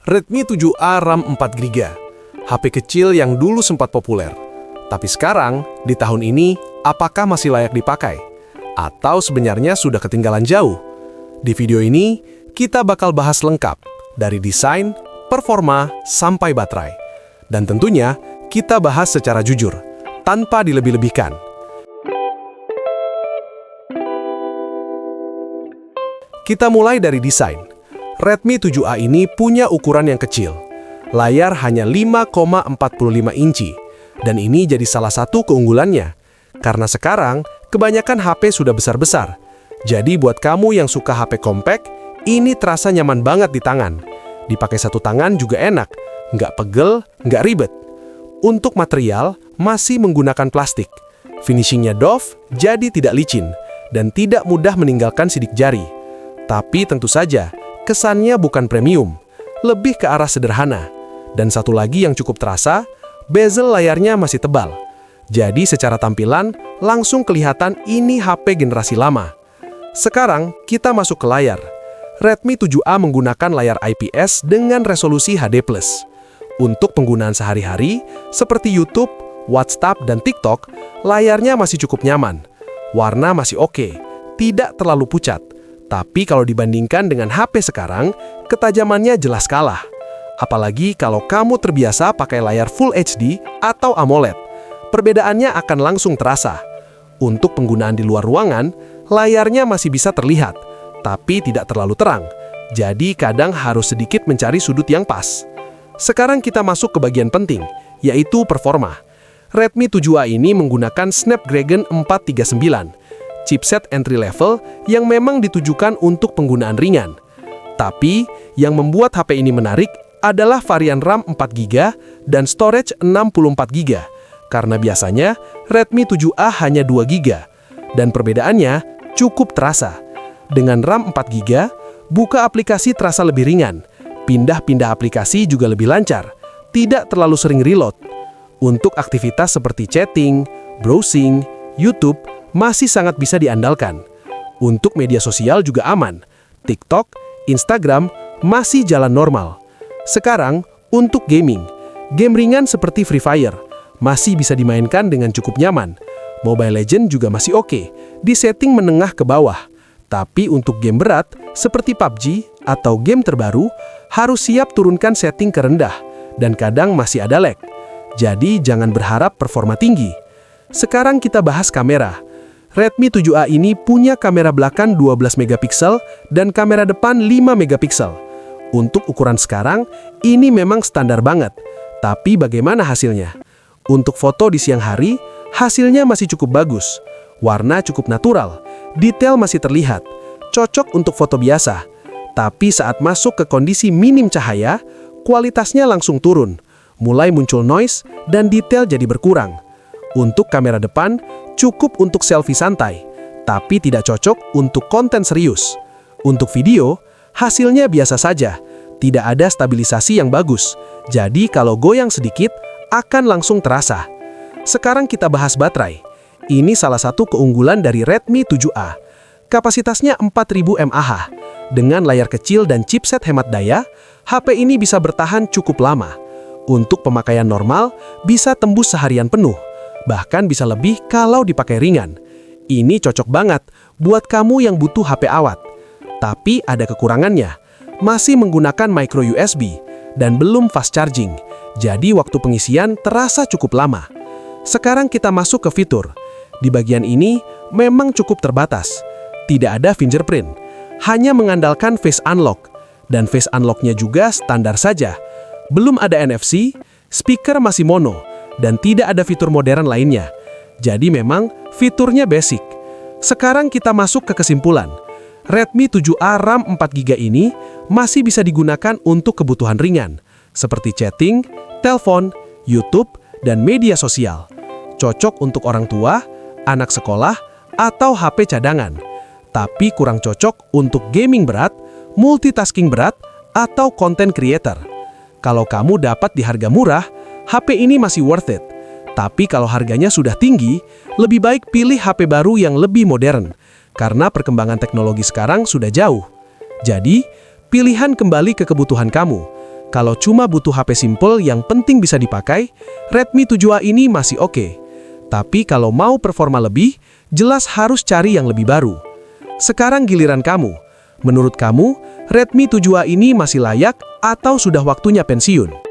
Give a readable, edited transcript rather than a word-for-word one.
Redmi 7A RAM 4GB, HP kecil yang dulu sempat populer. Tapi sekarang, di tahun ini, apakah masih layak dipakai? Atau sebenarnya sudah ketinggalan jauh? Di video ini, kita bakal bahas lengkap, dari desain, performa, sampai baterai. Dan tentunya, kita bahas secara jujur, tanpa dilebih-lebihkan. Kita mulai dari desain. Redmi 7A ini punya ukuran yang kecil. Layar hanya 5,45 inci. Dan ini jadi salah satu keunggulannya. Karena sekarang, kebanyakan HP sudah besar-besar. Jadi buat kamu yang suka HP compact, ini terasa nyaman banget di tangan. Dipakai satu tangan juga enak, nggak pegel, nggak ribet. Untuk material, masih menggunakan plastik. Finishingnya doff, jadi tidak licin, dan tidak mudah meninggalkan sidik jari. Tapi tentu saja, kesannya bukan premium, lebih ke arah sederhana. Dan satu lagi yang cukup terasa, bezel layarnya masih tebal. Jadi secara tampilan, langsung kelihatan ini HP generasi lama. Sekarang, kita masuk ke layar. Redmi 7A menggunakan layar IPS dengan resolusi HD+. Untuk penggunaan sehari-hari, seperti YouTube, WhatsApp, dan TikTok, layarnya masih cukup nyaman. Warna masih oke, tidak terlalu pucat. Tapi kalau dibandingkan dengan HP sekarang, ketajamannya jelas kalah. Apalagi kalau kamu terbiasa pakai layar Full HD atau AMOLED. Perbedaannya akan langsung terasa. Untuk penggunaan di luar ruangan, layarnya masih bisa terlihat, tapi tidak terlalu terang. Jadi kadang harus sedikit mencari sudut yang pas. Sekarang kita masuk ke bagian penting, yaitu performa. Redmi 7A ini menggunakan Snapdragon 439. Chipset entry level yang memang ditujukan untuk penggunaan ringan. Tapi, yang membuat HP ini menarik adalah varian RAM 4GB dan storage 64GB. Karena biasanya, Redmi 7A hanya 2GB. Dan perbedaannya cukup terasa. Dengan RAM 4GB, buka aplikasi terasa lebih ringan. Pindah-pindah aplikasi juga lebih lancar. Tidak terlalu sering reload. Untuk aktivitas seperti chatting, browsing, YouTube, masih sangat bisa diandalkan. Untuk media sosial juga aman. TikTok, Instagram masih jalan normal. Sekarang, untuk gaming, game ringan seperti Free Fire masih bisa dimainkan dengan cukup nyaman. Mobile Legends juga masih oke, di setting menengah ke bawah. Tapi untuk game berat, seperti PUBG atau game terbaru, harus siap turunkan setting ke rendah, dan kadang masih ada lag. Jadi jangan berharap performa tinggi. Sekarang kita bahas kamera. Redmi 7A ini punya kamera belakang 12 megapiksel dan kamera depan 5 megapiksel. Untuk ukuran sekarang, ini memang standar banget. Tapi bagaimana hasilnya? Untuk foto di siang hari, hasilnya masih cukup bagus. Warna cukup natural, detail masih terlihat. Cocok untuk foto biasa. Tapi saat masuk ke kondisi minim cahaya, kualitasnya langsung turun. Mulai muncul noise dan detail jadi berkurang. Untuk kamera depan, cukup untuk selfie santai, tapi tidak cocok untuk konten serius. Untuk video, hasilnya biasa saja, tidak ada stabilisasi yang bagus. Jadi kalau goyang sedikit, akan langsung terasa. Sekarang kita bahas baterai. Ini salah satu keunggulan dari Redmi 7A. Kapasitasnya 4000 mAh. Dengan layar kecil dan chipset hemat daya, HP ini bisa bertahan cukup lama. Untuk pemakaian normal, bisa tembus seharian penuh. Bahkan bisa lebih kalau dipakai ringan. Ini cocok banget buat kamu yang butuh HP awet. Tapi ada kekurangannya. Masih menggunakan micro USB dan belum fast charging. Jadi waktu pengisian terasa cukup lama. Sekarang kita masuk ke fitur. Di bagian ini memang cukup terbatas. Tidak ada fingerprint. Hanya mengandalkan Face Unlock. Dan Face Unlock-nya juga standar saja. Belum ada NFC, speaker masih mono. Dan tidak ada fitur modern lainnya. Jadi memang fiturnya basic. Sekarang kita masuk ke kesimpulan. Redmi 7A RAM 4GB ini masih bisa digunakan untuk kebutuhan ringan, seperti chatting, telepon, YouTube, dan media sosial. Cocok untuk orang tua, anak sekolah, atau HP cadangan. Tapi kurang cocok untuk gaming berat, multitasking berat, atau content creator. Kalau kamu dapat di harga murah, HP ini masih worth it. Tapi kalau harganya sudah tinggi, lebih baik pilih HP baru yang lebih modern. Karena perkembangan teknologi sekarang sudah jauh. Jadi, pilihan kembali ke kebutuhan kamu. Kalau cuma butuh HP simple yang penting bisa dipakai, Redmi 7A ini masih oke. Tapi kalau mau performa lebih, jelas harus cari yang lebih baru. Sekarang giliran kamu. Menurut kamu, Redmi 7A ini masih layak atau sudah waktunya pensiun?